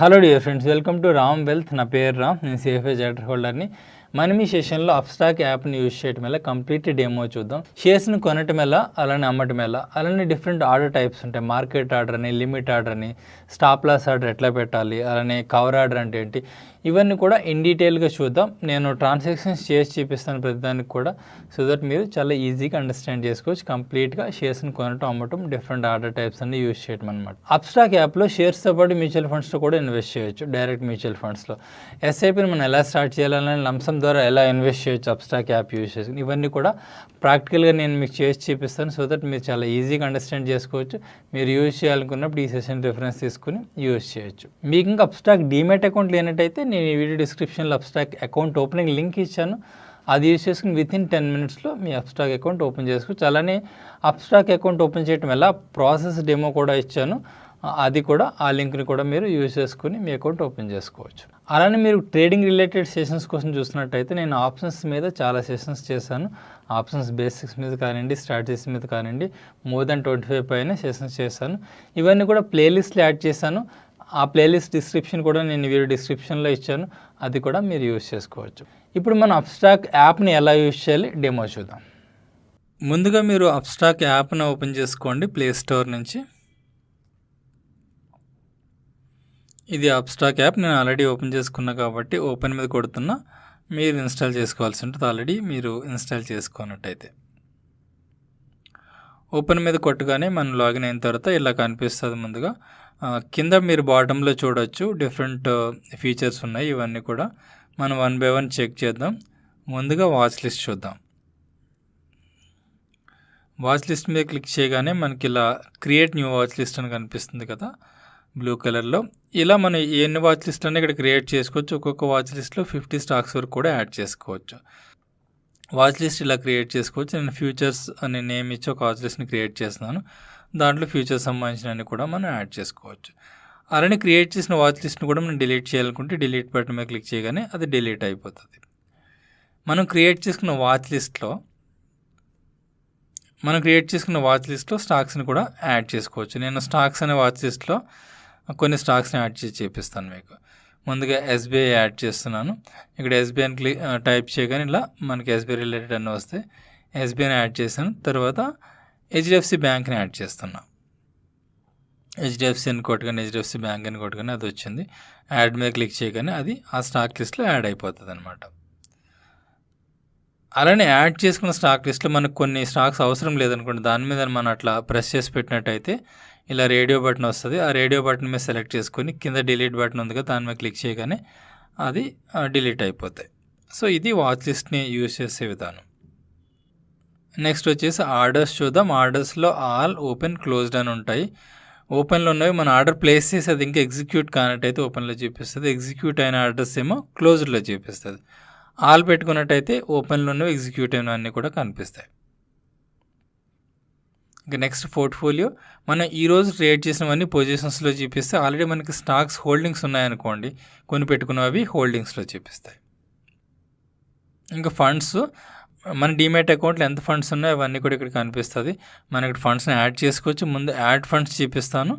Hello dear friends, welcome to Ram wealth. నా పేరు రామ్, నేను సిఎఫ్ఏ చార్టర్ హోల్డర్ని. మనం ఈ సెషన్లో అప్స్టాక్ యాప్ని యూజ్ చేయడం ఎలా కంప్లీట్ డెమో చూద్దాం. షేర్స్ని కొనటం ఎలా, అలానే అమ్మటం ఎలా, అలానే డిఫరెంట్ ఆర్డర్ టైప్స్ ఉంటాయి. మార్కెట్ ఆర్డర్ అని, లిమిట్ ఆర్డర్ అని, స్టాప్ లాస్ ఆర్డర్ ఎట్లా పెట్టాలి, అలానే కవర్ ఆర్డర్ అంటే ఏంటి, ఇవన్నీ కూడా ఇన్ డీటెయిల్గా చూద్దాం. నేను ట్రాన్సాక్షన్స్ చేసి చూపిస్తాను ప్రతిదానికి కూడా, సో దట్ మీరు చాలా ఈజీగా అండర్స్టాండ్ చేసుకోవచ్చు. కంప్లీట్గా షేర్స్ని కొనటం, అమ్మటం, డిఫరెంట్ ఆర్డర్ టైప్స్ అన్ని యూజ్ చేయడం అనమాట. అప్స్టాక్ యాప్లో షేర్స్తో పాటు మ్యూచువల్ ఫండ్స్లో కూడా ఇన్వెస్ట్ చేయొచ్చు. డైరెక్ట్ మ్యూచువల్ ఫండ్స్లో ఎస్ఐపిని మనం ఎలా స్టార్ట్ చేయాలని, లంసమ్ ద్వారా ఎలా ఇన్వెస్ట్ చేయొచ్చు అప్స్టాక్ యాప్ యూజ్ చేసుకుని, ఇవన్నీ కూడా ప్రాక్టికల్గా నేను మీకు చేసి చూపిస్తాను. సో దట్ మీరు చాలా ఈజీగా అండర్స్టాండ్ చేసుకోవచ్చు. మీరు యూజ్ చేయాలనుకున్నప్పుడు ఈ సెషన్ రిఫరెన్స్ తీసుకుని యూజ్ చేయొచ్చు. మీకు ఇంకా అప్స్టాక్ డీమ్యాట్ అకౌంట్ లేనట్టయితే నేను ఈ వీడియో డిస్క్రిప్షన్లో అప్స్టాక్ అకౌంట్ ఓపెనింగ్ లింక్ ఇచ్చాను. అది యూజ్ చేసుకుని వితిన్ 10 minutesలో మీ అప్స్టాక్ అకౌంట్ ఓపెన్ చేసుకోవచ్చు. అలానే అప్స్టాక్ అకౌంట్ ఓపెన్ చేయడం ఎలా ప్రాసెస్ డెమో కూడా ఇచ్చాను. అది కూడా, ఆ లింక్ని కూడా మీరు యూజ్ చేసుకుని మీ అకౌంట్ ఓపెన్ చేసుకోవచ్చు. అలానే మీరు ట్రేడింగ్ రిలేటెడ్ సెషన్స్ కోసం చూసినట్టయితే నేను ఆప్షన్స్ మీద చాలా సెషన్స్ చేశాను. ఆప్షన్స్ బేసిక్స్ మీద కానివ్వండి, స్ట్రాటజీస్ మీద కానివ్వండి, మోర్ దెన్ 25 పైన సెషన్స్ చేశాను. ఇవన్నీ కూడా ప్లేలిస్ట్లో యాడ్ చేశాను. ఆ ప్లేలిస్ట్ డిస్క్రిప్షన్ కూడా నేను వీడియో డిస్క్రిప్షన్లో ఇచ్చాను. అది కూడా మీరు యూజ్ చేసుకోవచ్చు. ఇప్పుడు మనం అప్స్టాక్ యాప్ని ఎలా యూజ్ చేయాలి డెమో చూద్దాం. ముందుగా మీరు అప్స్టాక్ యాప్ని ఓపెన్ చేసుకోండి ప్లే స్టోర్ నుంచి. ఇది అప్స్టాక్ యాప్ నేను ఆల్రెడీ ఓపెన్ చేసుకున్నా కాబట్టి ఓపెన్ మీద కొడుతున్నా. మీరు ఇన్స్టాల్ చేసుకోవాల్సి ఉంటుంది. ఆల్రెడీ మీరు ఇన్స్టాల్ చేసుకున్నట్టయితే ఓపెన్ మీద కొట్టగానే మనం లాగిన్ అయిన తర్వాత ఇలా కనిపిస్తుంది. ముందుగా కింద మీరు బాటంలో చూడొచ్చు డిఫరెంట్ ఫీచర్స్ ఉన్నాయి. ఇవన్నీ కూడా మనం 1 by 1 చెక్ చేద్దాం. ముందుగా వాచ్ లిస్ట్ చూద్దాం. వాచ్ లిస్ట్ మీద క్లిక్ చేయగానే మనకి ఇలా క్రియేట్ న్యూ వాచ్ లిస్ట్ అని కనిపిస్తుంది కదా, బ్లూ కలర్లో. ఇలా మనం ఎన్ని వాచ్ లిస్ట్ అన్నీ ఇక్కడ క్రియేట్ చేసుకోవచ్చు. ఒక్కొక్క వాచ్ లిస్ట్లో 50 స్టాక్స్ వరకు కూడా యాడ్ చేసుకోవచ్చు. వాచ్ లిస్ట్ ఇలా క్రియేట్ చేసుకోవచ్చు. నేను ఫ్యూచర్స్ అనే నేమ్ ఇచ్చి ఒక వాచ్ లిస్ట్ని క్రియేట్ చేస్తున్నాను. దాంట్లో ఫ్యూచర్స్ సంబంధించినవి కూడా మనం యాడ్ చేసుకోవచ్చు. అలానే క్రియేట్ చేసిన వాచ్ లిస్ట్ని కూడా మనం డిలీట్ చేయాలనుకుంటే డిలీట్ బటన్ మీద క్లిక్ చేయగానే అది డిలీట్ అయిపోతుంది. మనం క్రియేట్ చేసుకున్న వాచ్ లిస్ట్లో స్టాక్స్ని కూడా యాడ్ చేసుకోవచ్చు. నేను స్టాక్స్ అనే వాచ్ లిస్ట్లో కొన్ని స్టాక్స్ని యాడ్ చేసి చూపిస్తాను మీకు. ముందుగా ఎస్బీఐ యాడ్ చేస్తున్నాను. ఇక్కడ ఎస్బీఐ అని టైప్ చేయగానే ఇలా మనకి ఎస్బీఐ రిలేటెడ్ అన్నీ వస్తాయి. ఎస్బీఐని యాడ్ చేశాను. తర్వాత హెచ్డిఎఫ్సి బ్యాంక్ని యాడ్ చేస్తున్నా. హెచ్డిఎఫ్సి అని కొట్టగానే, హెచ్డిఎఫ్సి బ్యాంక్ అని కొట్టగానే అది వచ్చింది. యాడ్ మీద క్లిక్ చేయగానే అది ఆ స్టాక్ లిస్ట్లో యాడ్ అయిపోతుంది అనమాట. అలానే యాడ్ చేసుకున్న స్టాక్ లిస్ట్లో మనకు కొన్ని స్టాక్స్ అవసరం లేదనుకోండి, దాని మీద మనం అట్లా ప్రెస్ చేసి పెట్టినట్టయితే ఇలా రేడియో బటన్ వస్తుంది. ఆ రేడియో బటన్ మీద సెలెక్ట్ చేసుకొని కింద డిలీట్ బటన్ ఉంది కదా, దాని మీద క్లిక్ చేయగానే అది డిలీట్ అయిపోతాయి. సో ఇది వాచ్ లిస్ట్ని యూజ్ చేసే విధానం. నెక్స్ట్ వచ్చేసి ఆర్డర్స్ చూద్దాం. ఆర్డర్స్లో ఆల్, ఓపెన్, క్లోజ్డ్ అని ఉంటాయి. ఓపెన్లో ఉన్నవి మన ఆర్డర్ ప్లేస్ చేసి అది ఇంకా ఎగ్జిక్యూట్ కానట్టయితే ఓపెన్లో చూపిస్తుంది. ఎగ్జిక్యూట్ అయిన ఆర్డర్స్ ఏమో క్లోజ్డ్లో చూపిస్తుంది. ఆల్ పెట్టుకున్నట్టయితే ఓపెన్లో ఉన్నవి, ఎగ్జిక్యూట్ అయిన అన్నీ కూడా కనిపిస్తాయి. ఇంకా నెక్స్ట్ పోర్ట్ఫోలియో. మనం ఈరోజు ట్రేడ్ చేసినవన్నీ పొజిషన్స్లో చూపిస్తే, ఆల్రెడీ మనకి స్టాక్స్ హోల్డింగ్స్ ఉన్నాయనుకోండి, కొన్ని పెట్టుకున్నవి హోల్డింగ్స్లో చూపిస్తాయి. ఇంకా ఫండ్స్, మన డీమ్యాట్ అకౌంట్లో ఎంత ఫండ్స్ ఉన్నాయో అవన్నీ కూడా ఇక్కడ కనిపిస్తుంది. మనం ఇక్కడ ఫండ్స్ని యాడ్ చేసుకోవచ్చు. ముందు యాడ్ ఫండ్స్ చూపిస్తాను.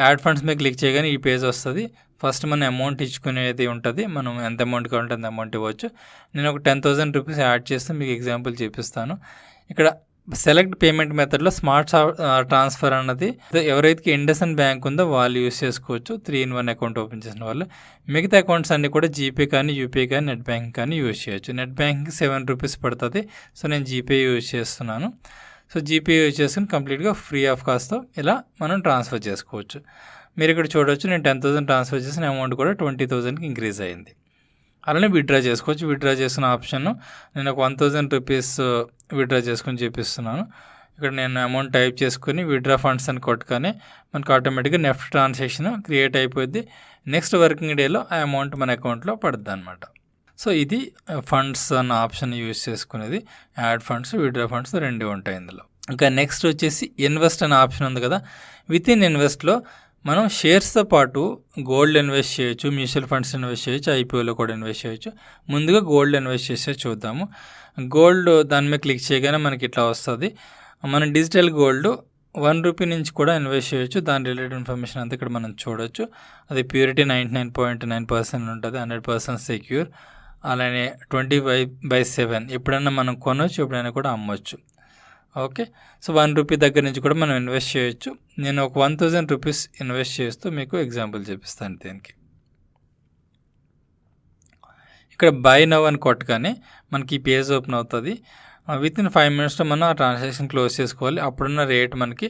యాడ్ ఫండ్స్ మీద క్లిక్ చేయగానే ఈ పేజ్ వస్తుంది. ఫస్ట్ మనం అమౌంట్ ఇచ్చుకునేది ఉంటుంది. మనం ఎంత అమౌంట్ కావాలంటే అంత అమౌంట్ ఇవ్వచ్చు. నేను ఒక 10,000 రూపీస్ యాడ్ చేస్తే మీకు ఎగ్జాంపుల్ చూపిస్తాను. ఇక్కడ సెలెక్ట్ పేమెంట్ మెథడ్లో స్మార్ట్ ట్రాన్స్ఫర్ అన్నది ఎవరైతే ఇండస్ఇండ్ బ్యాంక్ ఉందో వాళ్ళు యూస్ చేసుకోవచ్చు. 3-in-1 అకౌంట్ ఓపెన్ చేసిన వాళ్ళు. మిగతా అకౌంట్స్ అన్నీ కూడా జీపే కానీ, యూపీఐ కానీ, నెట్ బ్యాంకింగ్ కానీ యూజ్ చేయొచ్చు. నెట్ బ్యాంకింగ్ 7 రూపీస్ పడుతుంది. సో నేను జీపే యూజ్ చేస్తున్నాను. సో జీపే యూజ్ చేసుకుని కంప్లీట్గా ఫ్రీ ఆఫ్ కాస్ట్తో ఇలా మనం ట్రాన్స్ఫర్ చేసుకోవచ్చు. మీరు ఇక్కడ చూడవచ్చు, నేను 10,000 ట్రాన్స్ఫర్ చేసిన అమౌంట్ కూడా 20,000కి ఇంక్రీజ్ అయింది. అలానే విత్డ్రా చేసుకోవచ్చు. విత్డ్రా చేసిన ఆప్షన్ నేను ఒక 1,000 రూపీస్ విత్డ్రా చేసుకొని చూపిస్తున్నాను. ఇక్కడ నేను అమౌంట్ టైప్ చేసుకుని విత్డ్రా ఫండ్స్ అని కొట్టుకొని మనకు ఆటోమేటిక్గా నెఫ్ట్ ట్రాన్సాక్షన్ క్రియేట్ అయిపోద్ది. నెక్స్ట్ వర్కింగ్ డేలో ఆ అమౌంట్ మన అకౌంట్లో పడుతుంది అనమాట. సో ఇది ఫండ్స్ అన్న ఆప్షన్ యూజ్ చేసుకునేది. యాడ్ ఫండ్స్, విత్డ్రా ఫండ్స్ రెండు ఉంటాయి ఇందులో. ఇంకా నెక్స్ట్ వచ్చేసి ఇన్వెస్ట్ అనే ఆప్షన్ ఉంది కదా. విత్ ఇన్ ఇన్వెస్ట్లో మనం షేర్స్తో పాటు గోల్డ్ ఇన్వెస్ట్ చేయొచ్చు, మ్యూచువల్ ఫండ్స్ ఇన్వెస్ట్ చేయొచ్చు, ఐపీఓలో కూడా ఇన్వెస్ట్ చేయొచ్చు. ముందుగా గోల్డ్ ఇన్వెస్ట్ చేసే చూద్దాము. గోల్డ్ దాని మీద క్లిక్ చేయగానే మనకి ఇట్లా వస్తుంది. మనం డిజిటల్ గోల్డ్ రూపీ నుంచి కూడా ఇన్వెస్ట్ చేయొచ్చు. దాని రిలేటెడ్ ఇన్ఫర్మేషన్ అంతా ఇక్కడ మనం చూడొచ్చు. అది ప్యూరిటీ 99.9% ఉంటుంది, 100% సెక్యూర్. అలానే 25/7 ఎప్పుడైనా మనం కొనవచ్చు, ఎప్పుడైనా కూడా అమ్మొచ్చు. ఓకే, సో రూపీ దగ్గర నుంచి కూడా మనం ఇన్వెస్ట్ చేయొచ్చు. నేను ఒక 1000 రూపీస్ ఇన్వెస్ట్ చేస్తూ మీకు ఎగ్జాంపుల్ చూపిస్తాను దీనికి. ఇక్కడ బై నవ్ అని కొట్టగానే మనకి ఈ పేజ్ ఓపెన్ అవుతుంది. వితిన్ 5 మినిట్స్లో మనం ఆ ట్రాన్సాక్షన్ క్లోజ్ చేసుకోవాలి. అప్పుడున్న రేట్ మనకి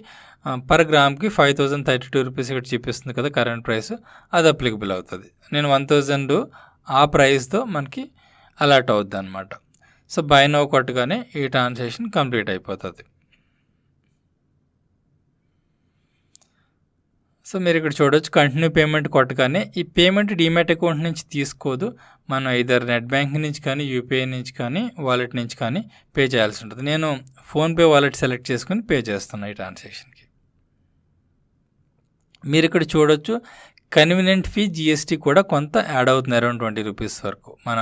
పర్ గ్రామ్కి 5032 రూపీస్ ఇక్కడ చూపిస్తుంది కదా కరెంట్ ప్రైస్, అది అప్లికబుల్ అవుతుంది. నేను 1000 ఆ ప్రైస్తో మనకి అలాట్ అవుద్ది అనమాట. సో బై నవ్ కొట్టగానే ఈ ట్రాన్సాక్షన్ కంప్లీట్ అయిపోతుంది. సో మీరు ఇక్కడ చూడొచ్చు, కంటిన్యూ పేమెంట్ కొట్టగానే ఈ పేమెంట్ డీమ్యాట్ అకౌంట్ నుంచి తీసుకోదు. మనం ఐదర్ నెట్ బ్యాంకింగ్ నుంచి కానీ, యూపీఐ నుంచి కానీ, వాలెట్ నుంచి కానీ పే చేయాల్సి ఉంటుంది. నేను ఫోన్పే వాలెట్ సెలెక్ట్ చేసుకుని పే చేస్తున్నాను ఈ ట్రాన్సాక్షన్కి. మీరు ఇక్కడ చూడొచ్చు, కన్వీనియంట్ ఫీ జిఎస్టీ కూడా కొంత యాడ్ అవుతుంది, అరౌండ్ 20 రూపీస్ వరకు మన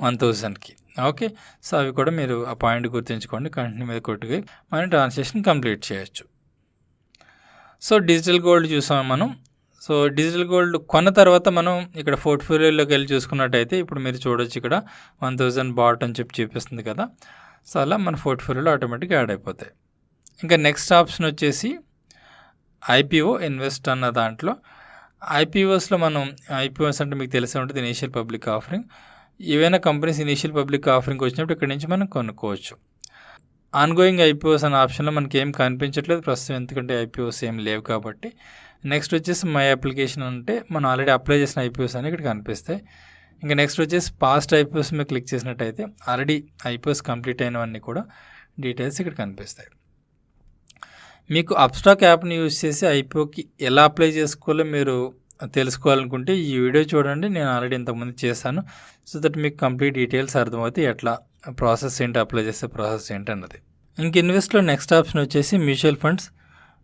1000కి. ఓకే, సో అవి కూడా మీరు ఆ పాయింట్ గుర్తుంచుకోండి. కంటిన్యూ మీద కొట్టుగా మనం ట్రాన్సాక్షన్ కంప్లీట్ చేయొచ్చు. సో డిజిటల్ గోల్డ్ చూసాం మనం. సో డిజిటల్ గోల్డ్ కొన్న తర్వాత మనం ఇక్కడ పోర్ట్ఫోలియోలోకి వెళ్ళి చూసుకున్నట్టయితే ఇప్పుడు మీరు చూడొచ్చు, ఇక్కడ 1000 బాట్ అని చెప్పి చూపిస్తుంది కదా. సో అలా మన పోర్ట్ఫోలియోలో ఆటోమేటిక్గా యాడ్ అయిపోతాయి. ఇంకా నెక్స్ట్ ఆప్షన్ వచ్చేసి ఐపీఓ ఇన్వెస్ట్ అన్న దాంట్లో. ఐపీఓస్లో మనం, ఐపీఓస్ అంటే మీకు తెలిసే ఉంటుంది ఇనీషియల్ పబ్లిక్ ఆఫరింగ్. ఏవైనా కంపెనీస్ ఇనీషియల్ పబ్లిక్ ఆఫరింగ్ వచ్చినప్పుడు ఇక్కడ నుంచి మనం కొనుక్కోవచ్చు. ఆన్గోయింగ్ ఐపీఓస్ అనే ఆప్షన్లో మనకి ఏం కనిపించట్లేదు ప్రస్తుతం, ఎందుకంటే ఐపీఓస్ ఏం లేవు కాబట్టి. నెక్స్ట్ వచ్చేసి మై అప్లికేషన్ అంటే మనం ఆల్రెడీ అప్లై చేసిన ఐపీఓస్ అని ఇక్కడ కనిపిస్తాయి. ఇంకా నెక్స్ట్ వచ్చేసి పాస్ట్ ఐపీఓస్ మీద క్లిక్ చేసినట్టయితే ఆల్రెడీ ఐపీఓస్ కంప్లీట్ అయినవన్నీ కూడా డీటెయిల్స్ ఇక్కడ కనిపిస్తాయి. మీకు అప్స్టాక్ యాప్ని యూజ్ చేసి ఐపీఓకి ఎలా అప్లై చేసుకోవాలో మీరు తెలుసుకోవాలనుకుంటే ఈ వీడియో చూడండి. నేను ఆల్రెడీ ఇంతకుముందు చేశాను. సో దట్ మీకు కంప్లీట్ డీటెయిల్స్ అర్థమవుతాయి, ఎట్లా ప్రాసెస్ ఏంటి, అప్లై చేసే ప్రాసెస్ ఏంటి అన్నది. ఇంక ఇన్వెస్ట్లో నెక్స్ట్ ఆప్షన్ వచ్చేసి mutual funds.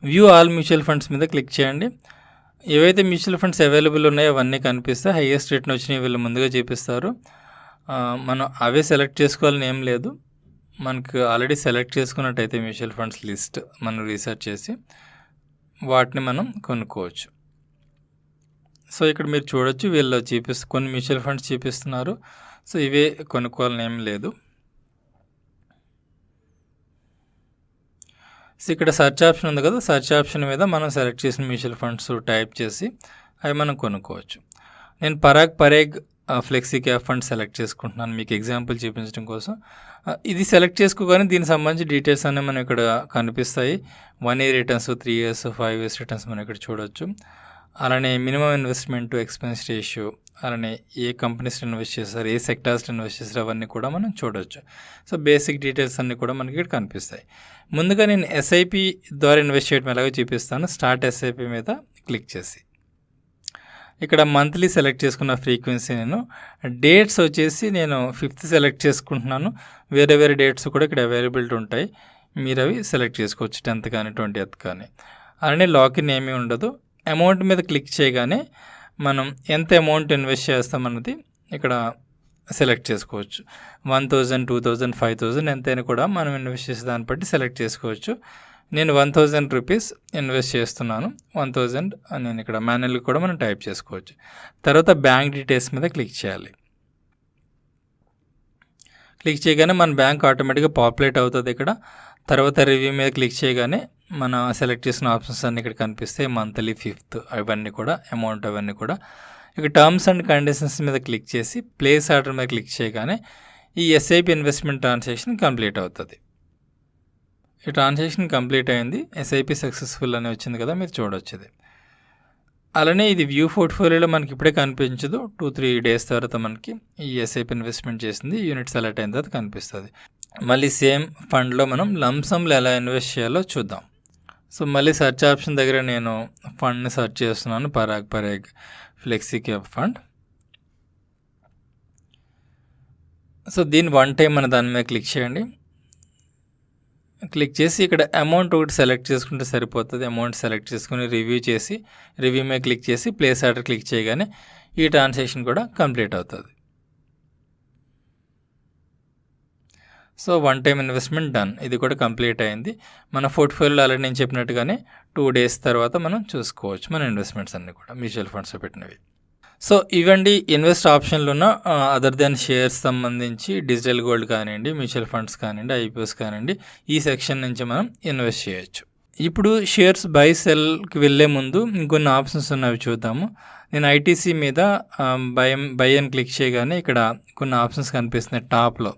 View all mutual funds మీద క్లిక్ చేయండి. ఏవైతే మ్యూచువల్ ఫండ్స్ అవైలబుల్ ఉన్నాయో అవన్నీ కనిపిస్తాయి. హైయెస్ట్ రేట్ని వచ్చినవి వీళ్ళు ముందుగా చూపిస్తారు. మనం అవే సెలెక్ట్ చేసుకోవాలని ఏం లేదు. మనకు ఆల్రెడీ సెలెక్ట్ చేసుకున్నట్టయితే మ్యూచువల్ ఫండ్స్ లిస్ట్ మనం రీసెర్చ్ చేసి వాటిని మనం కొనుక్కోవచ్చు. సో ఇక్కడ మీరు చూడొచ్చు, వీళ్ళు కొన్ని మ్యూచువల్ ఫండ్స్ చూపిస్తున్నారు. సో ఇవే కొనుక్కోవాలని ఏం లేదు. సో ఇక్కడ సెర్చ్ ఆప్షన్ ఉంది కదా, సెర్చ్ ఆప్షన్ మీద మనం సెలెక్ట్ చేసిన మ్యూచువల్ ఫండ్స్ టైప్ చేసి అవి మనం కొనుక్కోవచ్చు. నేను పరేగ్ ఫ్లెక్సీ క్యాప్ ఫండ్ సెలెక్ట్ చేసుకుంటున్నాను మీకు ఎగ్జాంపుల్ చూపించడం కోసం. ఇది సెలెక్ట్ చేసుకోగానే దీనికి సంబంధించి డీటెయిల్స్ అన్నీ మనం ఇక్కడ కనిపిస్తాయి. 1 year returns, 3 years, 5 years returns మనం ఇక్కడ చూడవచ్చు. అలానే మినిమం ఇన్వెస్ట్మెంట్ ఎక్స్పెన్స్ రేషియో, అలానే ఏ కంపెనీస్లో ఇన్వెస్ట్ చేస్తారు, ఏ సెక్టార్స్లో ఇన్వెస్ట్ చేస్తారు, అవన్నీ కూడా మనం చూడవచ్చు. సో బేసిక్ డీటెయిల్స్ అన్నీ కూడా మనకి ఇక్కడ కనిపిస్తాయి. ముందుగా నేను ఎస్ఐపి ద్వారా ఇన్వెస్ట్ చేయడం ఎలాగో చూపిస్తాను. స్టార్ట్ ఎస్ఐపి మీద క్లిక్ చేసి ఇక్కడ మంత్లీ సెలెక్ట్ చేసుకున్న ఫ్రీక్వెన్సీ, నేను డేట్స్ వచ్చేసి నేను 5th సెలెక్ట్ చేసుకుంటున్నాను. వేరే డేట్స్ కూడా ఇక్కడ అవైలబిలిటీ ఉంటాయి, మీరు అవి సెలెక్ట్ చేసుకోవచ్చు, 10th కానీ 20th కానీ. అలానే లాకిన్ ఏమీ ఉండదు. అమౌంట్ మీద క్లిక్ చేయగానే మనం ఎంత అమౌంట్ ఇన్వెస్ట్ చేస్తామన్నది ఇక్కడ సెలెక్ట్ చేసుకోవచ్చు. 1000, 2000, 5000 ఎంతైనా కూడా మనం ఇన్వెస్ట్ చేసే దాన్ని బట్టి సెలెక్ట్ చేసుకోవచ్చు. నేను 1000 రూపీస్ ఇన్వెస్ట్ చేస్తున్నాను. 1000 నేను ఇక్కడ మాన్యువల్గా కూడా మనం టైప్ చేసుకోవచ్చు. తర్వాత బ్యాంక్ డీటెయిల్స్ మీద క్లిక్ చేయాలి. క్లిక్ చేయగానే మన బ్యాంక్ ఆటోమేటిక్గా పాపులేట్ అవుతుంది ఇక్కడ. తర్వాత రివ్యూ మీద క్లిక్ చేయగానే మన సెలెక్ట్ చేసిన ఆప్షన్స్ అన్నీ ఇక్కడ కనిపిస్తాయి. మంత్లీ, 5th అవన్నీ కూడా, అమౌంట్ అవన్నీ కూడా. ఇక టర్మ్స్ అండ్ కండిషన్స్ మీద క్లిక్ చేసి ప్లేస్ ఆర్డర్ మీద క్లిక్ చేయగానే ఈ ఎస్ఐపి ఇన్వెస్ట్మెంట్ ట్రాన్సాక్షన్ కంప్లీట్ అవుతుంది. ఈ ట్రాన్సాక్షన్ కంప్లీట్ అయింది, ఎస్ఐపి సక్సెస్ఫుల్ అని వచ్చింది కదా, మీరు చూడవచ్చు ఇది. అలానే ఇది వ్యూ పోర్ట్ఫోలియోలో మనకి ఇప్పుడే కనిపించదు. 2-3 days తర్వాత మనకి ఈ ఎస్ఐపి ఇన్వెస్ట్మెంట్ చేసింది యూనిట్ సెలెక్ట్ అయిన తర్వాత కనిపిస్తుంది. మళ్ళీ సేమ్ ఫండ్లో మనం లంసమ్లో ఎలా ఇన్వెస్ట్ చేయాలో చూద్దాం. సో మళ్ళీ సెర్చ్ ఆప్షన్ దగ్గర నేను ఫండ్ని సెర్చ్ చేస్తున్నాను, పరేగ్ ఫ్లెక్సీ క్యాప్ ఫండ్. సో దీని 1 time అనే దాని మీద క్లిక్ చేయండి. క్లిక్ చేసి ఇక్కడ అమౌంట్ ఒకటి సెలెక్ట్ చేసుకుంటే సరిపోతుంది. అమౌంట్ సెలెక్ట్ చేసుకుని రివ్యూ మీద క్లిక్ చేసి ప్లేస్ ఆర్డర్ క్లిక్ చేయగానే ఈ ట్రాన్సాక్షన్ కూడా కంప్లీట్ అవుతుంది. So one time investment done, ఇది కూడా కంప్లీట్ అయింది. మన పోర్ట్ఫోలియోలో ఆల్రెడీ నేను చెప్పినట్టుగానే 2 days తర్వాత మనం చూసుకోవచ్చు మన ఇన్వెస్ట్మెంట్స్ అన్నీ కూడా మ్యూచువల్ ఫండ్స్ పెట్టినవి. సో ఇవండి ఇన్వెస్ట్ ఆప్షన్లు ఉన్న అదర్ దెన్ షేర్స్ సంబంధించి డిజిటల్ గోల్డ్ కానివ్వండి, మ్యూచువల్ ఫండ్స్ కానివ్వండి, ఐపీఓస్ కానివ్వండి, ఈ సెక్షన్ నుంచి మనం ఇన్వెస్ట్ చేయొచ్చు. ఇప్పుడు షేర్స్ బై సెల్కి వెళ్ళే ముందు ఇంకొన్ని ఆప్షన్స్ ఉన్నవి చూద్దాము. నేను ఐటీసీ మీద బై అని క్లిక్ చేయగానే ఇక్కడ కొన్ని ఆప్షన్స్ కనిపిస్తున్నాయి. టాప్లో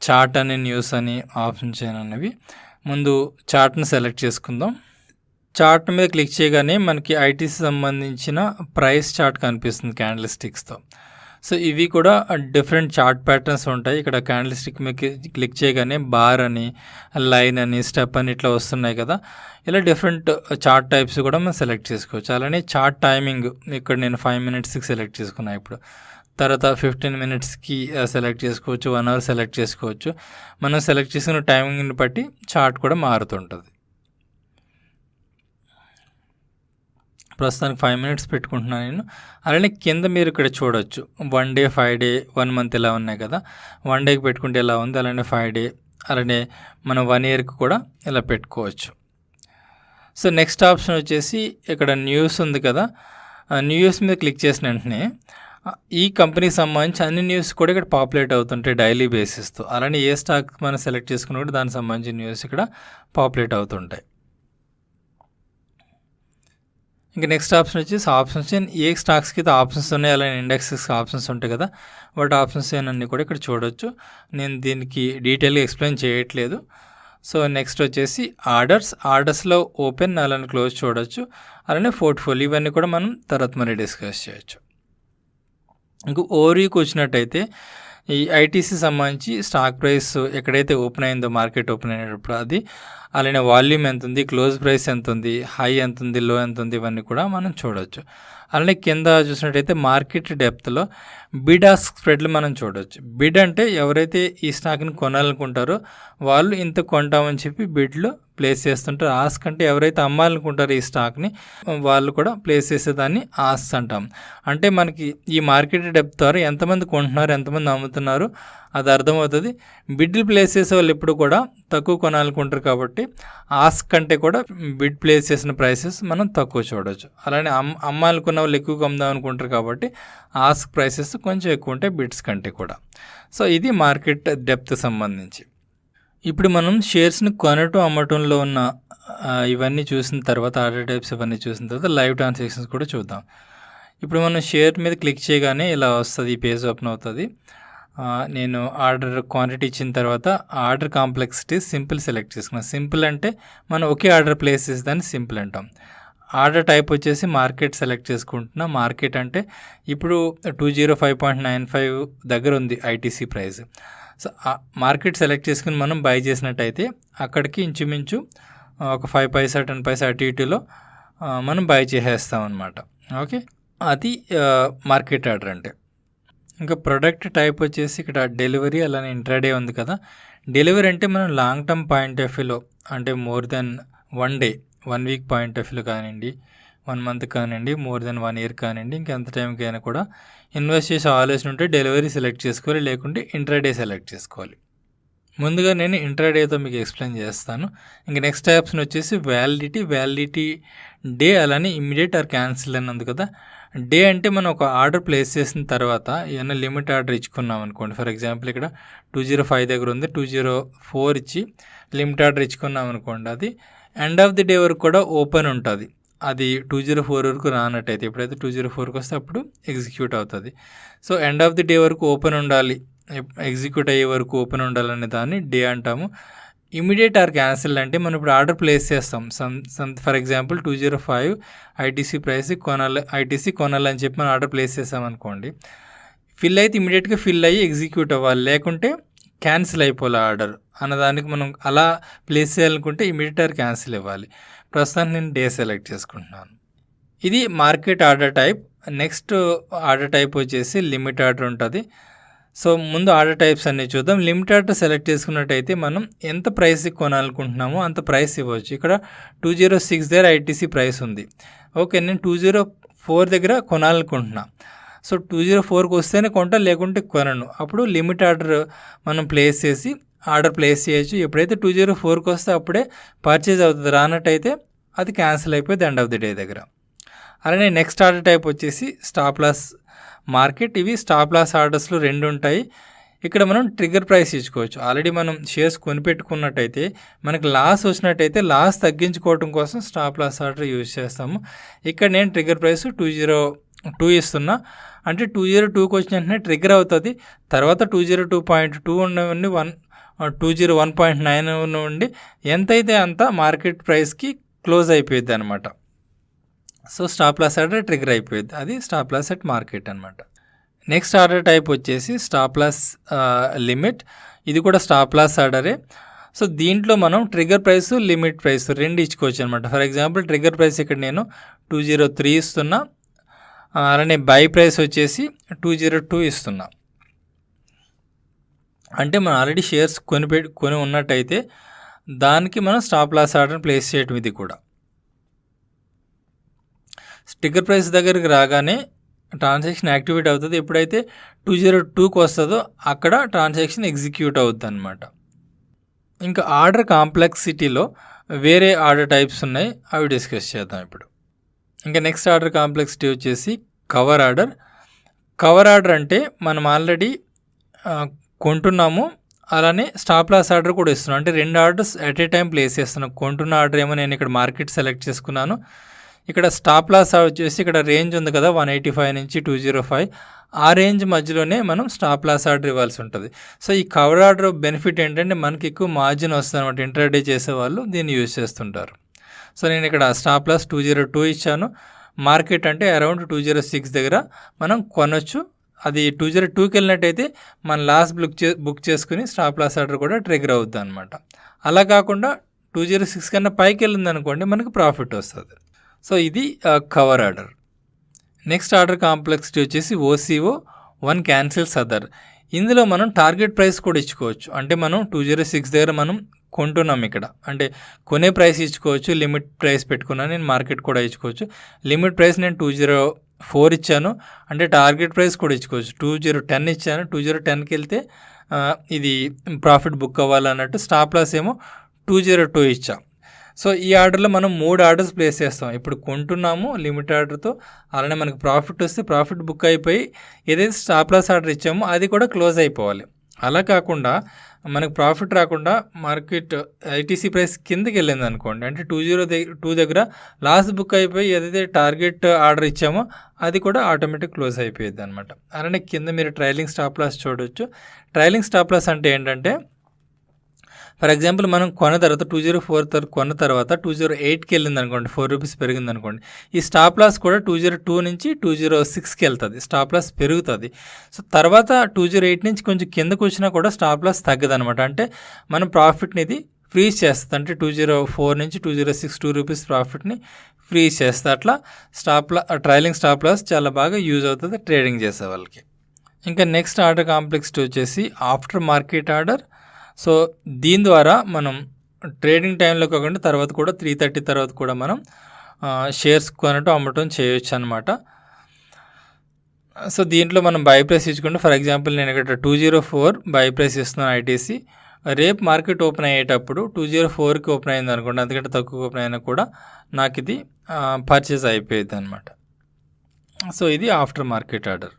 చార్ట్ అని, న్యూస్ అని ఆప్షన్స్ అనేవి. ముందు చార్ట్ని సెలెక్ట్ చేసుకుందాం. చార్ట్ మీద క్లిక్ చేయగానే మనకి ఐటీసీ సంబంధించిన ప్రైస్ చార్ట్ కనిపిస్తుంది క్యాండిల్ స్టిక్స్తో. సో ఇవి కూడా డిఫరెంట్ చార్ట్ ప్యాటర్న్స్ ఉంటాయి. ఇక్కడ క్యాండిల్ స్టిక్ మీద క్లిక్ చేయగానే బార్ అని, లైన్ అని, స్టెప్ అని ఇట్లా వస్తున్నాయి కదా. ఇలా డిఫరెంట్ చార్ట్ టైప్స్ కూడా మనం సెలెక్ట్ చేసుకోవచ్చు. అలానే చార్ట్ టైమింగ్ ఇక్కడ నేను 5 minutesకి సెలెక్ట్ చేసుకున్నాను. ఇప్పుడు తర్వాత 15 minutesకి సెలెక్ట్ చేసుకోవచ్చు, 1 hour సెలెక్ట్ చేసుకోవచ్చు. మనం సెలెక్ట్ చేసుకున్న టైమింగ్ని బట్టి చార్ట్ కూడా మారుతుంటుంది. ప్రస్తుతానికి 5 minutes పెట్టుకుంటున్నాను నేను. అలానే కింద మీరు ఇక్కడ చూడొచ్చు 1 day, 5 day, 1 month ఇలా ఉన్నాయి కదా. 1 dayకి పెట్టుకుంటే ఎలా ఉంది, అలానే 5 day, అలానే మనం 1 yearకి కూడా ఇలా పెట్టుకోవచ్చు. సో నెక్స్ట్ ఆప్షన్ వచ్చేసి ఇక్కడ న్యూస్ ఉంది కదా. న్యూస్ మీద క్లిక్ చేసిన వెంటనే ఈ కంపెనీకి సంబంధించి అన్ని న్యూస్ కూడా ఇక్కడ పాపులేట్ అవుతుంటాయి డైలీ బేసిస్తో. అలానే ఏ స్టాక్ మనం సెలెక్ట్ చేసుకున్నా కూడా దానికి సంబంధించిన న్యూస్ ఇక్కడ పాపులేట్ అవుతుంటాయి. ఇంకా నెక్స్ట్ ఆప్షన్ వచ్చేసి ఆప్షన్స్ ఏ స్టాక్స్కి అయితే ఆప్షన్స్ ఉన్నాయి, అలానే ఇండెక్స్కి ఆప్షన్స్ ఉంటాయి కదా, వాటి ఆప్షన్స్ అన్నీ కూడా ఇక్కడ చూడొచ్చు. నేను దీనికి డీటెయిల్గా ఎక్స్ప్లెయిన్ చేయట్లేదు. సో నెక్స్ట్ వచ్చేసి ఆర్డర్స్లో ఓపెన్, అలానే క్లోజ్ చూడొచ్చు. అలానే పోర్ట్ఫోలియో, ఇవన్నీ కూడా మనం తర్వాత మరి డిస్కస్ చేయొచ్చు. ఇంకో ఓవర్వ్యూకి వచ్చినట్టయితే ఈ ఐటీసీ సంబంధించి స్టాక్ ప్రైస్ ఎక్కడైతే ఓపెన్ అయిందో, మార్కెట్ ఓపెన్ అయినప్పుడు అది, అలానే వాల్యూమ్ ఎంత ఉంది, క్లోజ్ ప్రైస్ ఎంత ఉంది, హై ఎంత ఉంది, లో ఎంత ఉంది, ఇవన్నీ కూడా మనం చూడవచ్చు. అలానే కింద చూసినట్టయితే మార్కెట్ డెప్త్లో బిడ్ ఆస్క్ స్ప్రెడ్లు మనం చూడవచ్చు. బిడ్ అంటే ఎవరైతే ఈ స్టాక్ని కొనాలనుకుంటారో వాళ్ళు ఇంత కొంటామని చెప్పి బిడ్లు ప్లేస్ చేస్తుంటారు. ఆస్క్ అంటే ఎవరైతే అమ్మాలనుకుంటారో ఈ స్టాక్ని వాళ్ళు కూడా ప్లేస్ చేసేదాన్ని ఆస్క్ అంటాం. అంటే మనకి ఈ మార్కెట్ డెప్త్ ద్వారా ఎంతమంది కొంటున్నారు, ఎంతమంది అమ్ముతున్నారు అది అర్థమవుతుంది. బిడ్లు ప్లేస్ చేసే వాళ్ళు ఎప్పుడు కూడా తక్కువ కొనాలనుకుంటారు కాబట్టి ఆస్క్ కంటే కూడా బిడ్ ప్లేస్ చేసిన ప్రైసెస్ మనం తక్కువ చూడవచ్చు. అలానే అమ్మాలనుకున్న వాళ్ళు ఎక్కువ అమ్ముదాం అనుకుంటారు కాబట్టి ఆస్క్ ప్రైసెస్ కొంచెం ఎక్కువ ఉంటాయి బిడ్స్ కంటే కూడా. సో ఇది మార్కెట్ డెప్త్ సంబంధించి. ఇప్పుడు మనం షేర్స్ని కొనటం, అమ్మటంలో ఉన్న ఇవన్నీ చూసిన తర్వాత, ఆర్డర్ టైప్స్ ఇవన్నీ చూసిన తర్వాత లైవ్ ట్రాన్సాక్షన్స్ కూడా చూద్దాం. ఇప్పుడు మనం షేర్ మీద క్లిక్ చేయగానే ఇలా వస్తుంది, ఈ పేజ్ ఓపెన్ అవుతుంది. నేను ఆర్డర్ క్వాంటిటీ ఇచ్చిన తర్వాత ఆర్డర్ కాంప్లెక్సిటీ సింపుల్ సెలెక్ట్ చేసుకున్నాను. సింపుల్ అంటే మనం ఒకే ఆర్డర్ ప్లేస్ చేసేదాన్ని సింపుల్ అంటాం. ఆర్డర్ టైప్ వచ్చేసి మార్కెట్ సెలెక్ట్ చేసుకుంటున్నా. మార్కెట్ అంటే ఇప్పుడు 205.95 దగ్గర ఉంది ITC price. So market select చేసుకుని మనం బై చేసినట్టయితే అక్కడికి ఇంచుమించు ఒక 5 పైసా 10 పైసా అటు ఇటులో మనం బై చేసేస్తాం అన్నమాట. ఓకే, అది మార్కెట్ ఆర్డర్ అంటే. ఇంకా ప్రొడక్ట్ టైప్ వచ్చేసి ఇక్కడ డెలివరీ, అలానే ఇంట్రాడే ఉంది కదా. డెలివరీ అంటే మనం లాంగ్ టర్మ్ పాయింట్ ఆఫ్ వ్యూలో, అంటే more than 1 day, 1 week point of వ్యూలో కానివ్వండి, 1 month కానివ్వండి, మోర్ దెన్ 1 year కానివ్వండి, ఇంకెంత టైంకి అయినా కూడా ఇన్వెస్ట్ చేసే ఆలోచన ఉంటే డెలివరీ సెలెక్ట్ చేసుకోవాలి, లేకుంటే ఇంట్రాడే సెలెక్ట్ చేసుకోవాలి. ముందుగా నేను ఇంట్రాడేతో మీకు ఎక్స్ప్లెయిన్ చేస్తాను. ఇంక నెక్స్ట్ ఆప్షన్ వచ్చేసి వ్యాలిడిటీ డే, అలానే ఇమ్మీడియట్ ఆర్ క్యాన్సిల్ అని ఉంది కదా. డే అంటే మనం ఒక ఆర్డర్ ప్లేస్ చేసిన తర్వాత ఏమైనా లిమిట్ ఆర్డర్ ఇచ్చుకున్నాం అనుకోండి. ఫర్ ఎగ్జాంపుల్ ఇక్కడ 205 దగ్గర ఉంది, 204 ఇచ్చి లిమిట్ ఆర్డర్ ఇచ్చుకున్నాం అనుకోండి. అది ఎండ్ ఆఫ్ ది డే వరకు కూడా ఓపెన్ ఉంటుంది. అది 204 వరకు రానట్టయితే, ఎప్పుడైతే 204కి వస్తే అప్పుడు ఎగ్జిక్యూట్ అవుతుంది. So end of the day వరకు ఓపెన్ ఉండాలి, ఎగ్జిక్యూట్ అయ్యే వరకు ఓపెన్ ఉండాలనే దాన్ని డే అంటాము. ఇమీడియట్ ఆర్ క్యాన్సిల్ అంటే మనం ఇప్పుడు ఆర్డర్ ప్లేస్ చేస్తాం. For example 205 ITC price ITC కొనాలని చెప్పి మనం ఆర్డర్ ప్లేస్ చేస్తాం అనుకోండి. ఫిల్ అయితే ఇమీడియట్గా ఫిల్ అయ్యి ఎగ్జిక్యూట్ అవ్వాలి, లేకుంటే క్యాన్సిల్ అయిపోవాలి ఆర్డర్ అన్నదానికి. మనం అలా ప్లేస్ చేయాలనుకుంటే ఇమీడియట్ ఆర్ క్యాన్సిల్ ఇవ్వాలి. ప్రస్తుతానికి నేను డే సెలెక్ట్ చేసుకుంటున్నాను. ఇది market order type. Next order type వచ్చేసి లిమిట్ ఆర్డర్ ఉంటుంది. సో ముందు ఆర్డర్ టైప్స్ అన్నీ చూద్దాం. లిమిట్ ఆర్డర్ సెలెక్ట్ చేసుకున్నట్టయితే మనం ఎంత ప్రైస్కి కొనాలనుకుంటున్నామో అంత ప్రైస్ ఇవ్వచ్చు. ఇక్కడ 206 దగ్గర ఐటీసీ ప్రైస్ ఉంది. ఓకే, నేను 204 దగ్గర కొనాలనుకుంటున్నా. సో 204కి వస్తేనే కొంటా, లేకుంటే కొనను. అప్పుడు లిమిట్ ఆర్డర్ మనం ప్లేస్ చేసి ఆర్డర్ ప్లేస్ చేయొచ్చు. ఎప్పుడైతే 204కి వస్తే అప్పుడే పర్చేజ్ అవుతుంది, రానట్టయితే అది క్యాన్సిల్ అయిపోయింది ఎండ్ ఆఫ్ ది డే దగ్గర. అలానే నెక్స్ట్ ఆర్డర్ టైప్ వచ్చేసి స్టాప్ లాస్ మార్కెట్. ఇవి స్టాప్ లాస్ ఆర్డర్స్లో 2 ఉంటాయి. ఇక్కడ మనం ట్రిగ్గర్ ప్రైస్ ఇచ్చుకోవచ్చు. ఆల్రెడీ మనం షేర్స్ కొనిపెట్టుకున్నట్టయితే మనకి లాస్ వచ్చినట్టయితే లాస్ తగ్గించుకోవడం కోసం స్టాప్ లాస్ ఆర్డర్ యూజ్ చేస్తాము. ఇక్కడ నేను ట్రిగ్గర్ ప్రైస్ 202 ఇస్తున్నా. అంటే 202కి వచ్చిన వెంటనే ట్రిగ్గర్ అవుతుంది. తర్వాత 202.2 ఉన్నవన్నీ 201.9 నుండి ఎంతైతే అంత మార్కెట్ ప్రైస్కి క్లోజ్ అయిపోయింది అనమాట. So stop loss order trigger అయిపోయింది, అది స్టాప్ లాస్ ఎట్ మార్కెట్ అనమాట. నెక్స్ట్ ఆర్డర్ టైప్ వచ్చేసి స్టాప్ లాస్ లిమిట్. ఇది కూడా స్టాప్ లాస్ ఆర్డరే. సో దీంట్లో మనం ట్రిగ్గర్ ప్రైస్, లిమిట్ ప్రైస్ 2 ఇచ్చుకోవచ్చు అనమాట. ఫర్ ఎగ్జాంపుల్ ట్రిగ్గర్ ప్రైస్ ఇక్కడ నేను 203 ఇస్తున్నా. అలానే బై ప్రైస్ వచ్చేసి 202 ఇస్తున్నా. అంటే మనం ఆల్రెడీ షేర్స్ కొని ఉన్నట్టయితే దానికి మనం స్టాప్ లాస్ ఆర్డర్ ప్లేస్ చేయటం. ఇది కూడా ట్రిగ్గర్ ప్రైస్ దగ్గరికి రాగానే ట్రాన్సాక్షన్ యాక్టివేట్ అవుతుంది. ఎప్పుడైతే 202కి వస్తుందో అక్కడ ట్రాన్సాక్షన్ ఎగ్జిక్యూట్ అవుతుంది అనమాట. ఇంకా ఆర్డర్ కాంప్లెక్సిటీలో వేరే ఆర్డర్ టైప్స్ ఉన్నాయి, అవి డిస్కస్ చేద్దాం ఇప్పుడు. ఇంకా నెక్స్ట్ ఆర్డర్ కాంప్లెక్సిటీ వచ్చేసి కవర్ ఆర్డర్. కవర్ ఆర్డర్ అంటే మనం ఆల్రెడీ కొంటున్నాము, అలానే స్టాప్ లాస్ ఆర్డర్ కూడా ఇస్తున్నాం. అంటే 2 orders at a time place చేస్తున్నాం. కొంటున్న ఆర్డర్ ఏమో నేను ఇక్కడ మార్కెట్ సెలెక్ట్ చేసుకున్నాను. ఇక్కడ స్టాప్ లాస్ వచ్చేసి ఇక్కడ రేంజ్ ఉంది కదా 185 నుంచి 205, ఆ రేంజ్ మధ్యలోనే మనం స్టాప్ లాస్ ఆర్డర్ ఇవ్వాల్సి ఉంటుంది. సో ఈ కవర్ ఆర్డర్ బెనిఫిట్ ఏంటంటే మనకి ఎక్కువ మార్జిన్ వస్తుంది అనమాట. ఇంట్రాడే చేసేవాళ్ళు దీన్ని యూజ్ చేస్తుంటారు. సో నేను ఇక్కడ స్టాప్ లాస్ 202 ఇచ్చాను. మార్కెట్ అంటే అరౌండ్ 206 దగ్గర మనం కొనొచ్చు. అది 202కి వెళ్ళినట్టయితే మన లాస్ బుక్ చేసుకుని స్టాప్ లాస్ ఆర్డర్ కూడా ట్రిగ్గర్ అవుతుంది అనమాట. అలా కాకుండా 206 కన్నా పైకి వెళ్ళింది అనుకోండి, మనకి ప్రాఫిట్ వస్తుంది. సో ఇది cover order. Next order complexity వచ్చేసి OCO 1 క్యాన్సిల్స్ అదర్. ఇందులో మనం టార్గెట్ ప్రైస్ కూడా ఇచ్చుకోవచ్చు. అంటే మనం 206 దగ్గర మనం కొంటున్నాం, ఇక్కడ అంటే కొనే ప్రైస్ ఇచ్చుకోవచ్చు. లిమిట్ ప్రైస్ పెట్టుకున్నాను నేను, మార్కెట్ కూడా ఇచ్చుకోవచ్చు. లిమిట్ ప్రైస్ నేను 204 ఇచ్చాను, అంటే టార్గెట్ ప్రైస్ కూడా ఇచ్చుకోవచ్చు. 2010 ఇచ్చాను, 2010కి వెళ్తే ఇది ప్రాఫిట్ బుక్ అవ్వాలన్నట్టు. స్టాప్ లాస్ ఏమో 202 ఇచ్చాం. సో ఈ ఆర్డర్లో మనం 3 ఆర్డర్స్ ప్లేస్ చేస్తాం. ఇప్పుడు కొంటున్నాము లిమిట్ ఆర్డర్తో, అలానే మనకు ప్రాఫిట్ వస్తే ప్రాఫిట్ బుక్ అయిపోయి ఏదైతే స్టాప్ లాస్ ఆర్డర్ ఇచ్చామో అది కూడా క్లోజ్ అయిపోవాలి. అలా కాకుండా మనకు ప్రాఫిట్ రాకుండా మార్కెట్ ఐటీసీ ప్రైస్ కిందకి వెళ్ళింది అనుకోండి, అంటే 202 దగ్గర లాస్ బుక్ అయిపోయి ఏదైతే టార్గెట్ ఆర్డర్ ఇచ్చామో అది కూడా ఆటోమేటిక్ క్లోజ్ అయిపోయింది అనమాట. అలానే కింద మీరు ట్రైలింగ్ స్టాప్ లాస్ చూడవచ్చు. ట్రైలింగ్ స్టాప్ లాస్ అంటే ఏంటంటే, ఫర్ ఎగ్జాంపుల్ మనం కొన్న తర్వాత 204 కొన్న తర్వాత 208కి వెళ్ళింది అనుకోండి, 4 రూపీస్ పెరిగింది అనుకోండి, ఈ స్టాప్ లాస్ కూడా 202 నుంచి 206కి వెళ్తుంది, స్టాప్ లాస్ పెరుగుతుంది. సో తర్వాత 208 నుంచి కొంచెం కిందకు వచ్చినా కూడా స్టాప్ లాస్ తగ్గదు అనమాట. అంటే మనం ప్రాఫిట్ని ఇది ఫ్రీజ్ చేస్తుంది. అంటే 204 నుంచి 206 2 రూపీస్ ప్రాఫిట్ని ఫ్రీజ్ చేస్తుంది. అట్లా ట్రైలింగ్ స్టాప్ లాస్ చాలా బాగా యూజ్ అవుతుంది ట్రేడింగ్ చేసే వాళ్ళకి. ఇంకా నెక్స్ట్ ఆర్డర్ కాంప్లెక్సిటీ వచ్చేసి ఆఫ్టర్ మార్కెట్ ఆర్డర్. సో దీని ద్వారా మనం ట్రేడింగ్ టైంలో కాకుండా తర్వాత కూడా 3:30 తర్వాత కూడా మనం షేర్స్ కొనటం అమ్మటం చేయొచ్చు అనమాట. సో దీంట్లో మనం బై ప్రైస్ ఇచ్చుకుంటే, ఫర్ ఎగ్జాంపుల్ నేను ఇక్కడ 204 బై ప్రైస్ ఇస్తున్నాను ఐటీసీ. రేపు మార్కెట్ ఓపెన్ అయ్యేటప్పుడు 204కి ఓపెన్ అయింది అనుకోండి, అందుకంటే తక్కువ ఓపెన్ అయినా కూడా నాకు ఇది పర్చేజ్ అయిపోయింది అనమాట. సో ఇది ఆఫ్టర్ మార్కెట్ ఆర్డర్.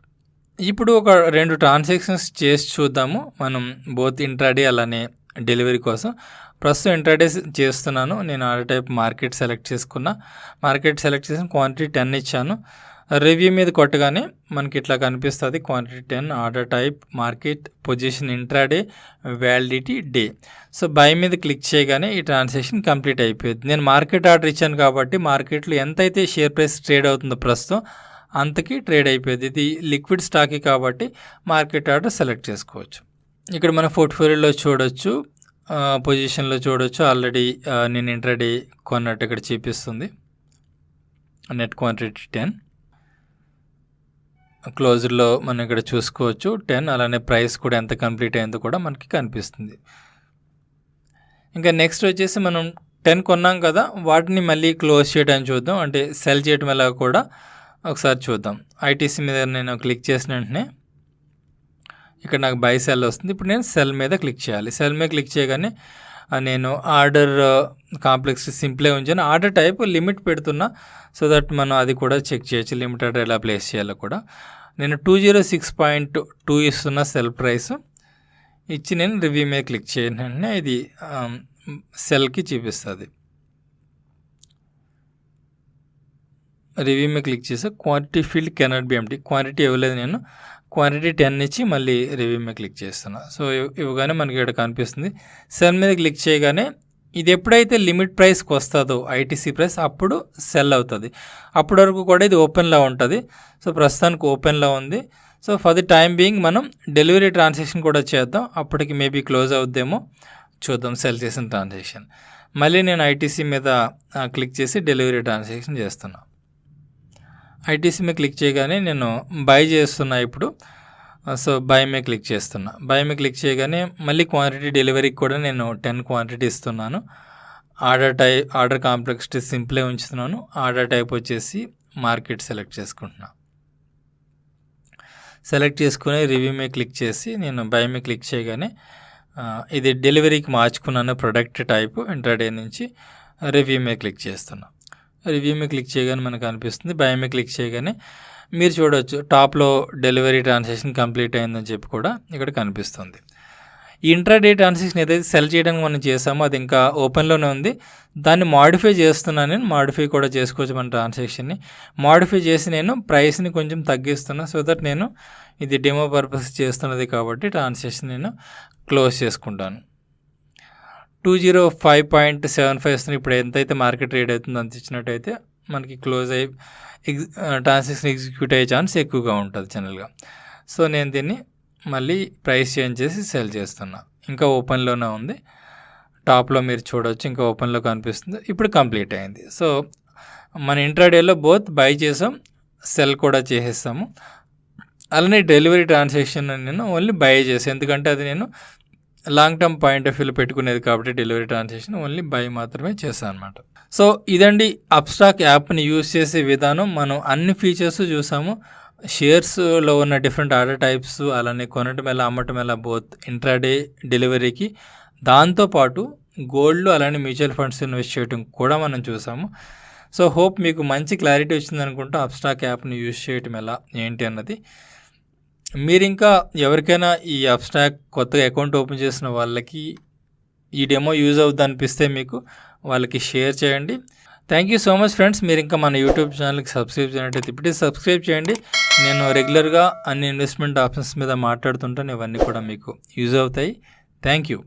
ఇప్పుడు ఒక 2 ట్రాన్సాక్షన్స్ చేసి చూద్దాము మనం, బోత్ ఇంట్రాడే అలానే డెలివరీ కోసం. ప్రస్తుతం ఇంట్రాడే చేస్తున్నాను నేను. ఆర్డర్ టైప్ మార్కెట్ సెలెక్ట్ చేసుకున్నా. మార్కెట్ సెలెక్ట్ చేసిన క్వాంటిటీ 10 ఇచ్చాను. రివ్యూ మీద కొట్టగానే మనకి ఇట్లా కనిపిస్తుంది, quantity 10, order type market, position intraday, validity day. So by మీద క్లిక్ చేయగానే ఈ ట్రాన్సాక్షన్ కంప్లీట్ అయిపోయింది. నేను మార్కెట్ ఆర్డర్ ఇచ్చాను కాబట్టి మార్కెట్లో ఎంతైతే షేర్ ప్రైస్ ట్రేడ్ అవుతుందో ప్రస్తుతం అంతకి ట్రేడ్ అయిపోయింది. ఇది లిక్విడ్ స్టాకే కాబట్టి మార్కెట్ ఆర్డర్ సెలెక్ట్ చేసుకోవచ్చు. ఇక్కడ మన పోర్ట్ఫోలియోలో చూడొచ్చు, పొజిషన్లో చూడొచ్చు. ఆల్రెడీ నేను ఇంట్రాడే కొన్నట్టు ఇక్కడ చూపిస్తుంది. నెట్ క్వాంటిటీ 10, క్లోజర్లో మనం ఇక్కడ చూసుకోవచ్చు 10. అలానే ప్రైస్ కూడా ఎంత కంప్లీట్ అయిందో కూడా మనకి కనిపిస్తుంది. ఇంకా నెక్స్ట్ వచ్చేసి మనం 10 కొన్నాం కదా, వాటిని మళ్ళీ క్లోజ్ చేయడానికి చూద్దాం. అంటే సెల్ చేయడం ఎలా కూడా ఒకసారి చూద్దాం. ఐటీసీ మీద నేను క్లిక్ చేసిన వెంటనే ఇక్కడ నాకు బై సెల్ వస్తుంది. ఇప్పుడు నేను సెల్ మీద క్లిక్ చేయాలి. సెల్ మీద క్లిక్ చేయగానే నేను ఆర్డర్ కాంప్లెక్స్ సింప్లే ఉంచాను. ఆర్డర్ టైప్ లిమిట్ పెడుతున్నా సో దట్ మనం అది కూడా చెక్ చేయొచ్చు, లిమిట్ ఆర్డర్ ఎలా ప్లేస్ చేయాలో కూడా. నేను 206.2 ఇస్తున్న సెల్ ప్రైస్ ఇచ్చి నేను రివ్యూ మీద క్లిక్ చేయగానే ఇది సెల్కి చూపిస్తుంది. రివ్యూ మీద క్లిక్ చేస్తే quantity field cannot be empty, quantity ఇవ్వలేదు, నేను క్వాంటిటీ 10 ఇచ్చి మళ్ళీ రివ్యూ మీద క్లిక్ చేస్తున్నా. సో ఇవ్వగానే మనకి ఇక్కడ కనిపిస్తుంది. సెల్ మీద క్లిక్ చేయగానే ఇది ఎప్పుడైతే లిమిట్ ప్రైస్కి వస్తుందో ఐటీసీ ప్రైస్ అప్పుడు సెల్ అవుతుంది. అప్పటి వరకు కూడా ఇది ఓపెన్లో ఉంటుంది. సో ప్రస్తుతానికి ఓపెన్లో ఉంది. So for the time being మనం డెలివరీ ట్రాన్సాక్షన్ కూడా చేద్దాం. అప్పటికి మేబీ క్లోజ్ అవుద్దేమో చూద్దాం సెల్ చేసిన ట్రాన్సాక్షన్. మళ్ళీ నేను ఐటీసీ మీద క్లిక్ చేసి డెలివరీ ట్రాన్సాక్షన్ చేస్తున్నా. ఐటీసీ మీద క్లిక్ చేయగానే నేను బై చేస్తున్నా ఇప్పుడు. సో బై మీద క్లిక్ చేస్తున్నా. బై మీద క్లిక్ చేయగానే మళ్ళీ క్వాంటిటీ డెలివరీకి కూడా నేను 10 క్వాంటిటీ ఇస్తున్నాను. ఆర్డర్ కాంప్లెక్సిటీ సింప్లే ఉంచుతున్నాను. ఆర్డర్ టైప్ వచ్చేసి మార్కెట్ సెలెక్ట్ చేసుకుంటున్నా. సెలెక్ట్ చేసుకుని రివ్యూ మీద క్లిక్ చేసి నేను బై మీద క్లిక్ చేయగానే ఇది డెలివరీకి మార్చుకున్నాను. ప్రొడక్ట్ టైప్ ఇంట్రాడే నుంచి రివ్యూ మీద క్లిక్ చేస్తున్నా. రివ్యూ మీద క్లిక్ చేయగానే మనకు అనిపిస్తుంది. బై మీద క్లిక్ చేయగానే మీరు చూడవచ్చు టాప్లో డెలివరీ ట్రాన్సాక్షన్ కంప్లీట్ అయిందని చెప్పి కూడా ఇక్కడ కనిపిస్తుంది. ఈ ఇంట్రాడే ట్రాన్సాక్షన్ ఏదైతే సెల్ చేయడానికి మనం చేసామో అది ఇంకా ఓపెన్లోనే ఉంది. దాన్ని మాడిఫై చేస్తున్నాను. నేను మాడిఫై కూడా చేసుకోవచ్చు మన ట్రాన్సాక్షన్ని. మాడిఫై చేసి నేను ప్రైస్ని కొంచెం తగ్గిస్తున్నా సో దట్ నేను ఇది డెమో పర్పస్ చేస్తున్నది కాబట్టి ట్రాన్సాక్షన్ నేను క్లోజ్ చేసుకుంటాను. 205.75 ఇస్తుంది. ఇప్పుడు ఎంతైతే మార్కెట్ రేట్ అవుతుందో అంత ఇచ్చినట్టయితే మనకి క్లోజ్ అయ్యి ట్రాన్సాక్షన్ ఎగ్జిక్యూట్ అయ్యే ఛాన్స్ ఎక్కువగా ఉంటుంది జనరల్గా. సో నేను దీన్ని మళ్ళీ ప్రైస్ చేంజ్ చేసి సెల్ చేస్తున్నా. ఇంకా ఓపెన్లోనే ఉంది. టాప్లో మీరు చూడవచ్చు ఇంకా ఓపెన్లో కనిపిస్తుంది. ఇప్పుడు కంప్లీట్ అయింది. సో మన ఇంట్రాడేలో బోత్ బై చేసాం, సెల్ కూడా చేసేస్తాము. అలానే డెలివరీ ట్రాన్సాక్షన్ నేను ఓన్లీ బై చేసాను, ఎందుకంటే అది నేను లాంగ్ టర్మ్ పాయింట్ ఆఫ్ వ్యూలో పెట్టుకునేది కాబట్టి డెలివరీ ట్రాన్సాక్షన్ ఓన్లీ బై మాత్రమే చేశాను అనమాట. సో ఇదండి అప్స్టాక్ యాప్ని యూజ్ చేసే విధానం. మనం అన్ని ఫీచర్స్ చూసాము. షేర్స్లో ఉన్న డిఫరెంట్ ఆర్డర్ టైప్స్, అలానే కొనటం ఎలా అమ్మటం ఎలా బోత్ ఇంట్రాడే డెలివరీకి, దాంతోపాటు గోల్డ్లో అలానే మ్యూచువల్ ఫండ్స్ ఇన్వెస్ట్ చేయడం కూడా మనం చూసాము. సో హోప్ మీకు మంచి క్లారిటీ వచ్చింది అనుకుంటా అప్స్టాక్ యాప్ని యూజ్ చేయటం ఎలా ఏంటి అన్నది. మీరు ఇంకా ఎవరికైనా ఈ అప్స్టాక్ కొత్తగా అకౌంట్ ఓపెన్ చేసిన వాళ్ళకి ఈ డెమో యూజ్ అవుద్ది అనిపిస్తే మీకు వాళ్ళకి షేర్ చేయండి. Thank you so much friends. మీరు ఇంకా మన యూట్యూబ్ ఛానల్కి సబ్స్క్రైబ్ చేయనట్టయితే ఇప్పుడే సబ్స్క్రైబ్ చేయండి. నేను రెగ్యులర్గా అన్ని ఇన్వెస్ట్మెంట్ ఆప్షన్స్ మీద మాట్లాడుతుంటాను. ఇవన్నీ కూడా మీకు యూజ్ అవుతాయి. Thank you.